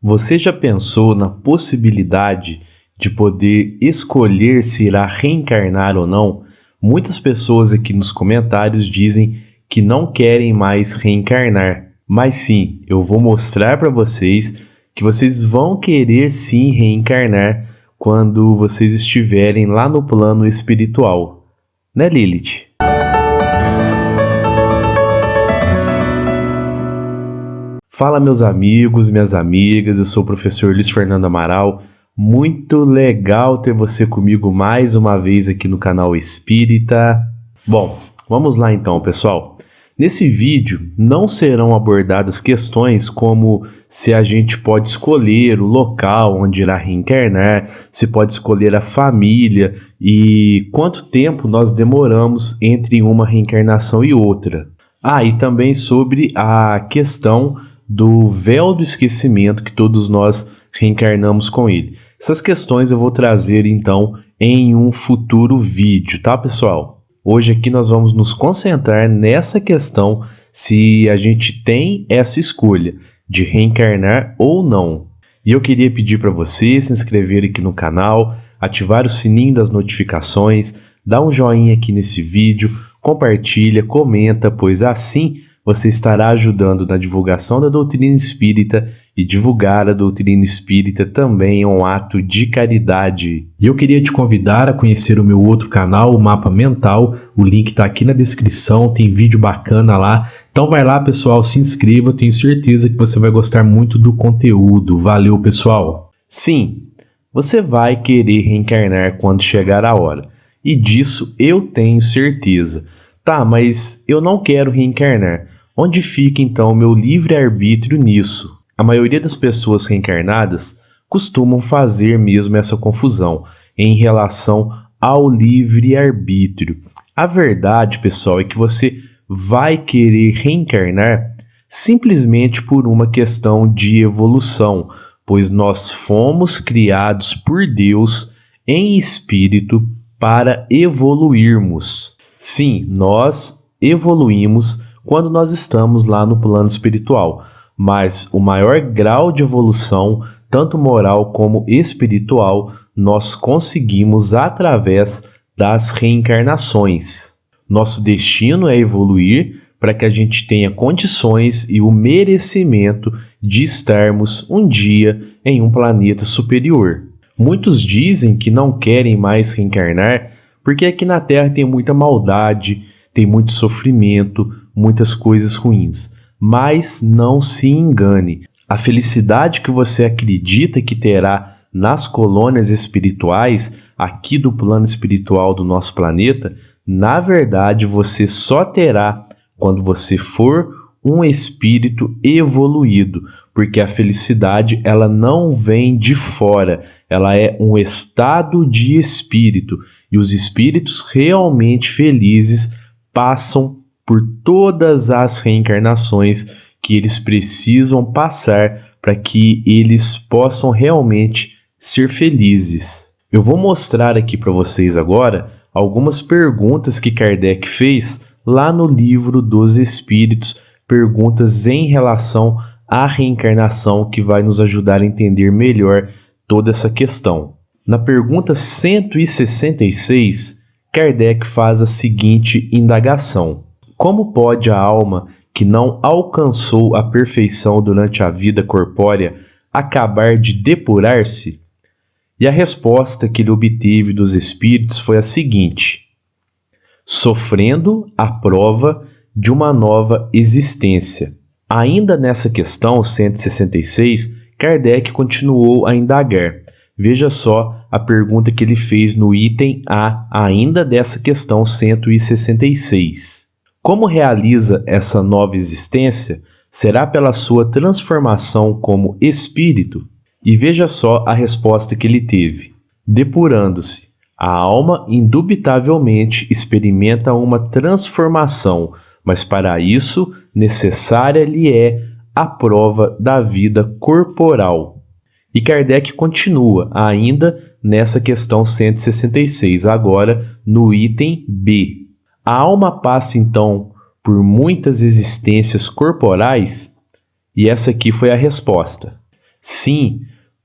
Você já pensou na possibilidade de poder escolher se irá reencarnar ou não? Muitas pessoas aqui nos comentários dizem que não querem mais reencarnar, mas sim, eu vou mostrar para vocês que vocês vão querer sim reencarnar quando vocês estiverem lá no plano espiritual, né, Lilith? Fala, meus amigos, minhas amigas, eu sou o professor Luiz Fernando Amaral. Muito legal ter você comigo mais uma vez aqui no canal Espírita. Bom, vamos lá então, pessoal. Nesse vídeo não serão abordadas questões como se a gente pode escolher o local onde irá reencarnar, se pode escolher a família e quanto tempo nós demoramos entre uma reencarnação e outra. E também sobre a questão do véu do esquecimento que todos nós reencarnamos com ele. Essas questões eu vou trazer então em um futuro vídeo, tá, pessoal? Hoje aqui nós vamos nos concentrar nessa questão se a gente tem essa escolha de reencarnar ou não. E eu queria pedir para você se inscrever aqui no canal, ativar o sininho das notificações, dar um joinha aqui nesse vídeo, compartilha, comenta, pois assim você estará ajudando na divulgação da doutrina espírita, e divulgar a doutrina espírita também é um ato de caridade. E eu queria te convidar a conhecer o meu outro canal, o Mapa Mental. O link está aqui na descrição, tem vídeo bacana lá. Então vai lá, pessoal, se inscreva, tenho certeza que você vai gostar muito do conteúdo. Valeu, pessoal! Sim, você vai querer reencarnar quando chegar a hora. E disso eu tenho certeza. Tá, mas eu não quero reencarnar. Onde fica então o meu livre-arbítrio nisso? A maioria das pessoas reencarnadas costumam fazer mesmo essa confusão em relação ao livre-arbítrio. A verdade, pessoal, é que você vai querer reencarnar simplesmente por uma questão de evolução, pois nós fomos criados por Deus em espírito para evoluirmos. Sim, nós evoluímos quando nós estamos lá no plano espiritual, mas o maior grau de evolução, tanto moral como espiritual, nós conseguimos através das reencarnações. Nosso destino é evoluir para que a gente tenha condições e o merecimento de estarmos um dia em um planeta superior. Muitos dizem que não querem mais reencarnar porque aqui na Terra tem muita maldade, tem muito sofrimento, muitas coisas ruins. Mas não se engane, a felicidade que você acredita que terá nas colônias espirituais, aqui do plano espiritual do nosso planeta, na verdade você só terá quando você for um espírito evoluído, porque a felicidade ela não vem de fora, ela é um estado de espírito, e os espíritos realmente felizes passam por todas as reencarnações que eles precisam passar para que eles possam realmente ser felizes. Eu vou mostrar aqui para vocês agora algumas perguntas que Kardec fez lá no Livro dos Espíritos, perguntas em relação à reencarnação que vai nos ajudar a entender melhor toda essa questão. Na pergunta 166, Kardec faz a seguinte indagação: como pode a alma que não alcançou a perfeição durante a vida corpórea acabar de depurar-se? E a resposta que ele obteve dos espíritos foi a seguinte: sofrendo a prova de uma nova existência. Ainda nessa questão 166, Kardec continuou a indagar. Veja só a pergunta que ele fez no item A, ainda dessa questão 166. Como realiza essa nova existência? Será pela sua transformação como espírito? E veja só a resposta que ele teve. Depurando-se, a alma indubitavelmente experimenta uma transformação, mas para isso necessária lhe é a prova da vida corporal. E Kardec continua ainda nessa questão 166, agora no item B. A alma passa então por muitas existências corporais? E essa aqui foi a resposta. Sim,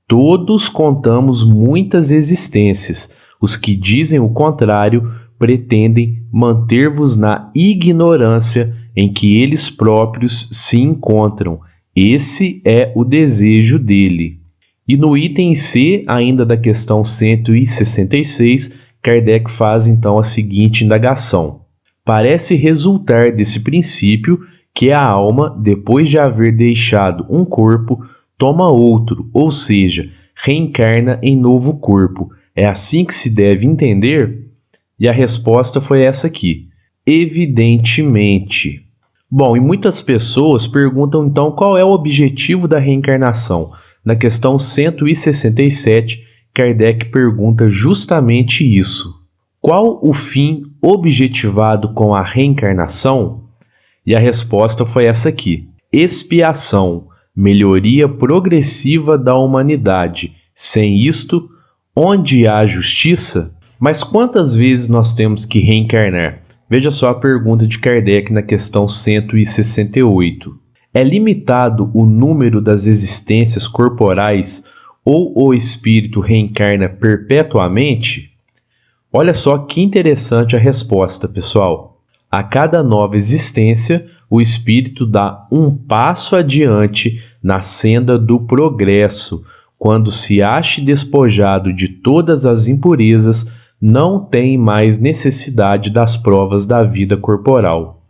todos contamos muitas existências. Os que dizem o contrário pretendem manter-vos na ignorância em que eles próprios se encontram. Esse é o desejo dele. E no item C, ainda da questão 166, Kardec faz então a seguinte indagação. Parece resultar desse princípio que a alma, depois de haver deixado um corpo, toma outro, ou seja, reencarna em novo corpo. É assim que se deve entender? E a resposta foi essa aqui. Evidentemente. Bom, e muitas pessoas perguntam então qual é o objetivo da reencarnação. Na questão 167, Kardec pergunta justamente isso. Qual o fim objetivado com a reencarnação? E a resposta foi essa aqui. Expiação, melhoria progressiva da humanidade. Sem isto, onde há justiça? Mas quantas vezes nós temos que reencarnar? Veja só a pergunta de Kardec na questão 168. É limitado o número das existências corporais ou o espírito reencarna perpetuamente? Olha só que interessante a resposta, pessoal. A cada nova existência, o espírito dá um passo adiante na senda do progresso. Quando se ache despojado de todas as impurezas, não tem mais necessidade das provas da vida corporal.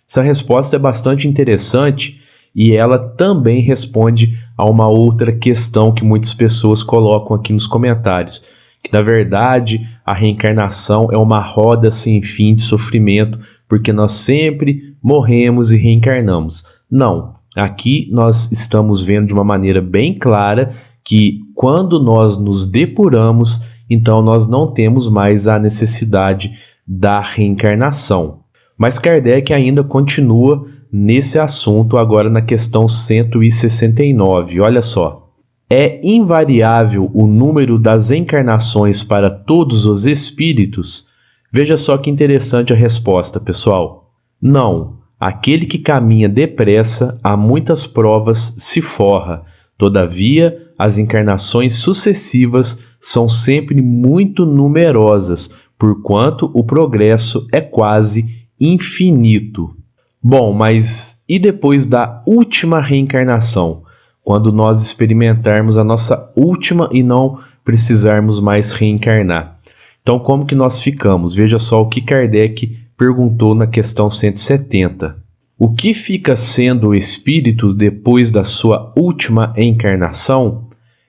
Essa resposta é bastante interessante e ela também responde a uma outra questão que muitas pessoas colocam aqui nos comentários, que na verdade a reencarnação é uma roda sem fim de sofrimento, porque nós sempre morremos e reencarnamos. Não, aqui nós estamos vendo de uma maneira bem clara que quando nós nos depuramos, então nós não temos mais a necessidade da reencarnação. Mas Kardec ainda continua nesse assunto agora na questão 169. Olha só. É invariável o número das encarnações para todos os espíritos? Veja só que interessante a resposta, pessoal. Não. Aquele que caminha depressa a muitas provas se forra. Todavia, as encarnações sucessivas são sempre muito numerosas, porquanto o progresso é quase infinito. Bom, mas e depois da última reencarnação? Quando nós experimentarmos a nossa última e não precisarmos mais reencarnar. Então, como que nós ficamos? Veja só o que Kardec perguntou na questão 170. O que fica sendo o espírito depois da sua última encarnação?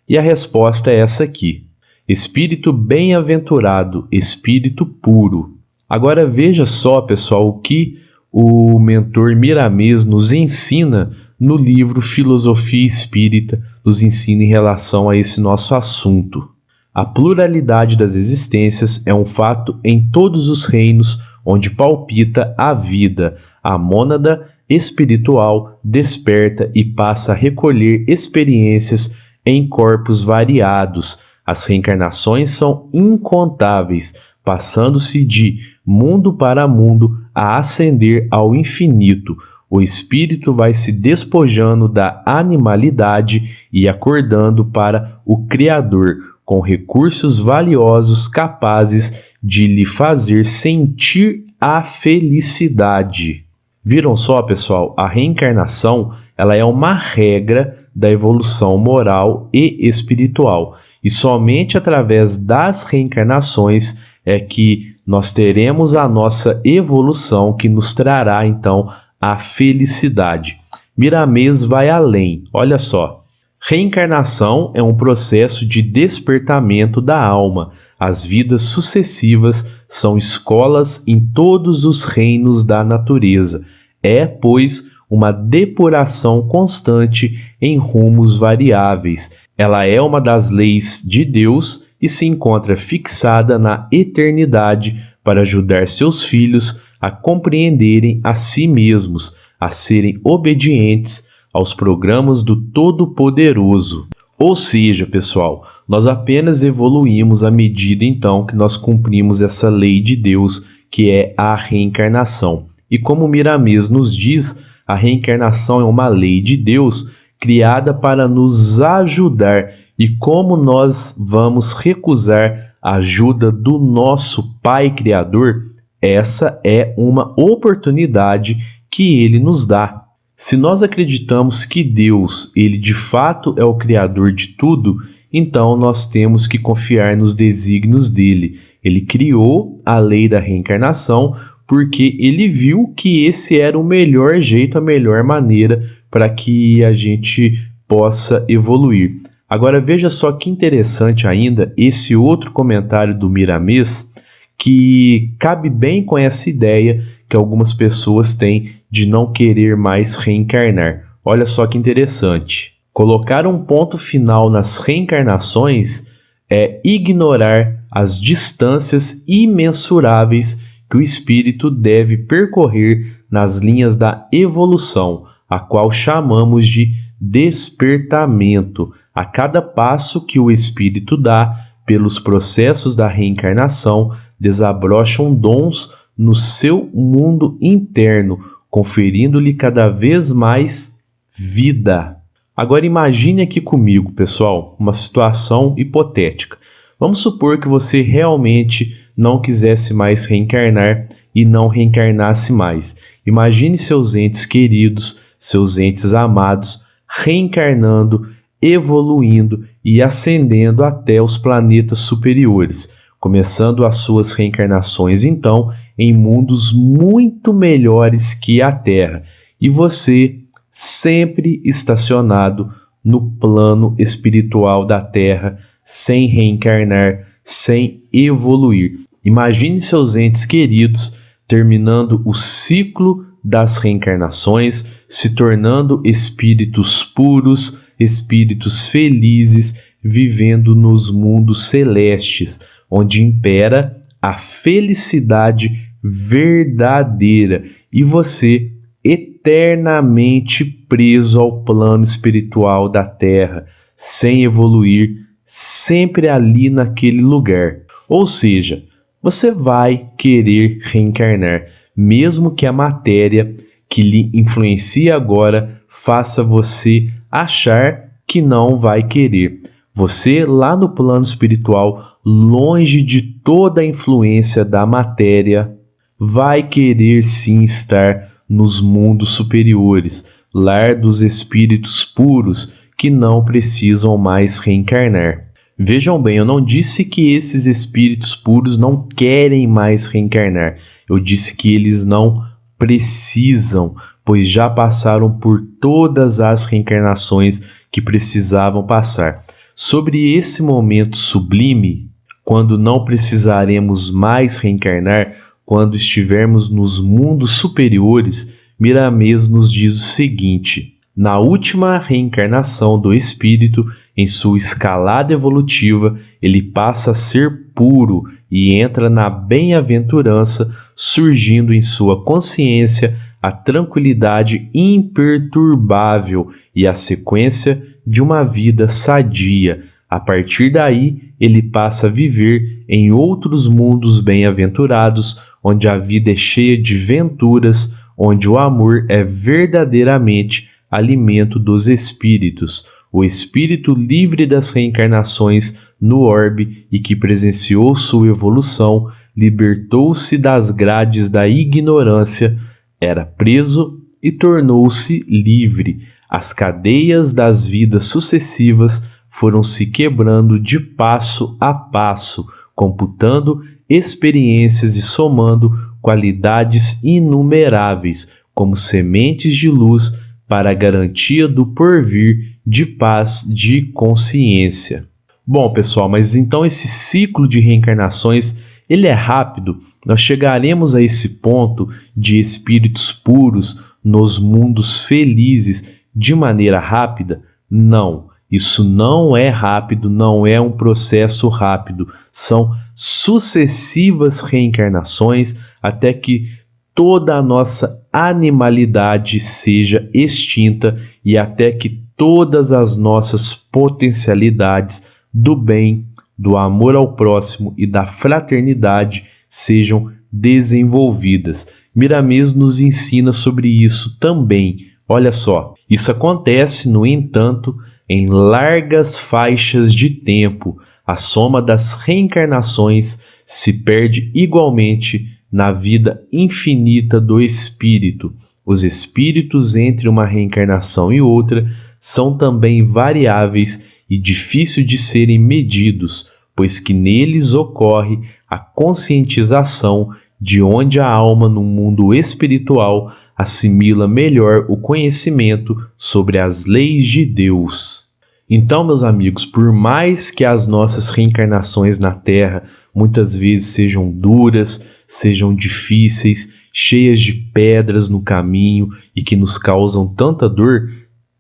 E a resposta é essa aqui. Espírito bem-aventurado, espírito puro. Agora veja só, pessoal, o que o mentor Miramês nos ensina no livro Filosofia Espírita, nos ensina em relação a esse nosso assunto. A pluralidade das existências é um fato em todos os reinos onde palpita a vida. A mônada espiritual desperta e passa a recolher experiências em corpos variados. As reencarnações são incontáveis, passando-se de mundo para mundo a ascender ao infinito. O espírito vai se despojando da animalidade e acordando para o Criador, com recursos valiosos capazes de lhe fazer sentir a felicidade. Viram só, pessoal? A reencarnação ela é uma regra da evolução moral e espiritual. E somente através das reencarnações é que nós teremos a nossa evolução que nos trará, então, a felicidade. Miramês vai além. Olha só. Reencarnação é um processo de despertamento da alma. As vidas sucessivas são escolas em todos os reinos da natureza. É, pois, uma depuração constante em rumos variáveis. Ela é uma das leis de Deus e se encontra fixada na eternidade para ajudar seus filhos a compreenderem a si mesmos, a serem obedientes aos programas do Todo-Poderoso. Ou seja, pessoal, nós apenas evoluímos à medida então que nós cumprimos essa lei de Deus, que é a reencarnação. E como Miramês nos diz, a reencarnação é uma lei de Deus criada para nos ajudar. E como nós vamos recusar a ajuda do nosso Pai Criador? Essa é uma oportunidade que Ele nos dá. Se nós acreditamos que Deus, Ele de fato é o Criador de tudo, então nós temos que confiar nos desígnios dele. Ele criou a lei da reencarnação porque ele viu que esse era o melhor jeito, a melhor maneira para que a gente possa evoluir. Agora veja só que interessante ainda esse outro comentário do Miramês, que cabe bem com essa ideia que algumas pessoas têm de não querer mais reencarnar. Olha só que interessante. Colocar um ponto final nas reencarnações é ignorar as distâncias imensuráveis que o espírito deve percorrer nas linhas da evolução, a qual chamamos de despertamento. A cada passo que o espírito dá pelos processos da reencarnação, desabrocham dons no seu mundo interno, conferindo-lhe cada vez mais vida. Agora imagine aqui comigo, pessoal, uma situação hipotética. Vamos supor que você realmente não quisesse mais reencarnar e não reencarnasse mais. Imagine seus entes queridos, seus entes amados, reencarnando, evoluindo e ascendendo até os planetas superiores, começando as suas reencarnações, então, em mundos muito melhores que a Terra. E você sempre estacionado no plano espiritual da Terra, sem reencarnar, sem evoluir. Imagine seus entes queridos terminando o ciclo das reencarnações, se tornando espíritos puros, espíritos felizes, vivendo nos mundos celestes, onde impera a felicidade verdadeira, e você eternamente preso ao plano espiritual da Terra, sem evoluir, sempre ali naquele lugar. Ou seja, você vai querer reencarnar, mesmo que a matéria que lhe influencia agora faça você achar que não vai querer. Você, lá no plano espiritual, longe de toda a influência da matéria, vai querer sim estar nos mundos superiores, lar dos espíritos puros que não precisam mais reencarnar. Vejam bem, eu não disse que esses espíritos puros não querem mais reencarnar. Eu disse que eles não precisam, pois já passaram por todas as reencarnações que precisavam passar. Sobre esse momento sublime, quando não precisaremos mais reencarnar, quando estivermos nos mundos superiores, Miramês nos diz o seguinte: na última reencarnação do espírito, em sua escalada evolutiva, ele passa a ser puro e entra na bem-aventurança, surgindo em sua consciência a tranquilidade imperturbável e a sequência de uma vida sadia. A partir daí, ele passa a viver em outros mundos bem-aventurados, onde a vida é cheia de venturas, onde o amor é verdadeiramente alimento dos espíritos. O espírito livre das reencarnações no orbe e que presenciou sua evolução, libertou-se das grades da ignorância, era preso e tornou-se livre. As cadeias das vidas sucessivas foram se quebrando de passo a passo, computando experiências e somando qualidades inumeráveis, como sementes de luz para a garantia do porvir de paz de consciência. Bom, pessoal, mas então esse ciclo de reencarnações, ele é rápido? Nós chegaremos a esse ponto de espíritos puros nos mundos felizes de maneira rápida? Não, isso não é rápido, não é um processo rápido. São sucessivas reencarnações até que toda a nossa animalidade seja extinta e até que todas as nossas potencialidades do bem, do amor ao próximo e da fraternidade sejam desenvolvidas. Miramês nos ensina sobre isso também. Olha só, isso acontece, no entanto, em largas faixas de tempo. A soma das reencarnações se perde igualmente na vida infinita do espírito. Os espíritos entre uma reencarnação e outra são também variáveis e difíceis de serem medidos, pois que neles ocorre a conscientização de onde a alma no mundo espiritual assimila melhor o conhecimento sobre as leis de Deus. Então, meus amigos, por mais que as nossas reencarnações na Terra muitas vezes sejam duras, sejam difíceis, cheias de pedras no caminho e que nos causam tanta dor,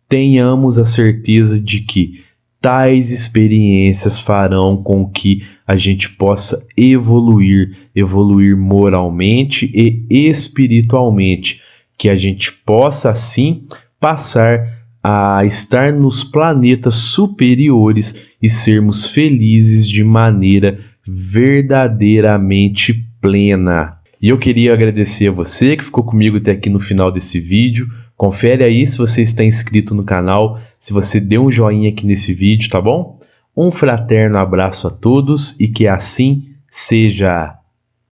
tenhamos a certeza de que tais experiências farão com que a gente possa evoluir moralmente e espiritualmente, que a gente possa assim passar a estar nos planetas superiores e sermos felizes de maneira verdadeiramente plena. E eu queria agradecer a você que ficou comigo até aqui no final desse vídeo. Confere aí se você está inscrito no canal, se você deu um joinha aqui nesse vídeo, tá bom? Um fraterno abraço a todos e que assim seja.